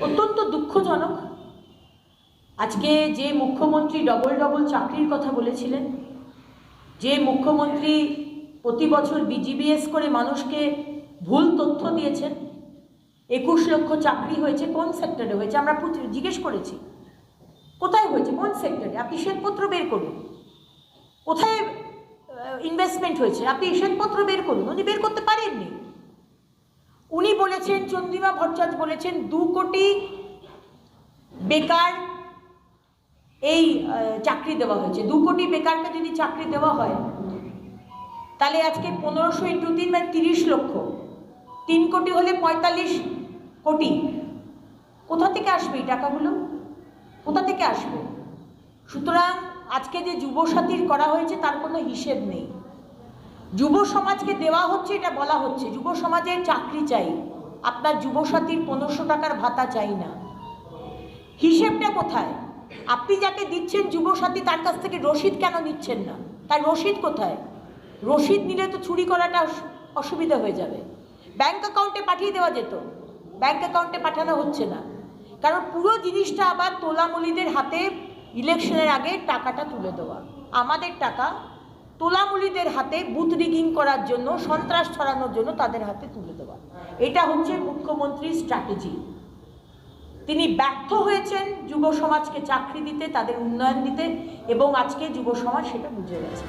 অত্যন্ত দুঃখজনক। আজকে যে মুখ্যমন্ত্রী ডবল ডবল চাকরির কথা বলেছিলেন, যে মুখ্যমন্ত্রী প্রতি বছর বিজিবিএস করে মানুষকে ভুল তথ্য দিয়েছেন, 21 লক্ষ চাকরি হয়েছে, কোন সেক্টরে হয়েছে আমরা জিজ্ঞেস করেছি, কোথায় হয়েছে, কোন সেক্টরে? আপনি শ্বেতপত্র বের করুন। কোথায় ইনভেস্টমেন্ট হয়েছে আপনি শ্বেতপত্র বের করুন। উনি বের করতে পারেননি। উনি বলেছেন, চন্দ্রিমা ভট্টাচার্য বলেছেন 2 কোটি বেকার এই চাকরি দেওয়া হয়েছে। 2 কোটি বেকারকে যদি চাকরি দেওয়া হয় তাহলে আজকে 1500 × 3 মানে 30 লক্ষ, 3 কোটি হলে 45 কোটি। কোথা থেকে আসবে এই টাকাগুলো? কোথা থেকে আসবে? সুতরাং আজকে যে যুবসাথীর করা হয়েছে তার কোনো হিসেব নেই। যুব সমাজকে দেওয়া হচ্ছে, এটা বলা হচ্ছে যুব সমাজের চাকরি চাই, আপনার যুবসাথীর 1500 টাকার ভাতা চাই না। হিসেবটা কোথায়? আপনি যাকে দিচ্ছেন যুবসাথী তার কাছ থেকে রসিদ কেন নিচ্ছেন না? তার রসিদ কোথায়? রসিদ নিলে তো চুরি করাটা অসুবিধা হয়ে যাবে। ব্যাংক অ্যাকাউন্টে পাঠিয়ে দেওয়া যেত, ব্যাংক অ্যাকাউন্টে পাঠানো হচ্ছে না। কারণ পুরো জিনিসটা আবার তোলামুলিদের হাতে ইলেকশনের আগে টাকাটা তুলে দেওয়া, আমাদের টাকা তোলামুলিদের হাতে বুথ রিগিং করার জন্য, সন্ত্রাস ছড়ানোর জন্য তাদের হাতে তুলে দেওয়া। এটা হচ্ছে মুখ্যমন্ত্রীর স্ট্র্যাটেজি। তিনি ব্যর্থ হয়েছেন যুব সমাজকে চাকরি দিতে, তাদের উন্নয়ন দিতে, এবং আজকে যুব সমাজ সেটা বুঝে গেছে।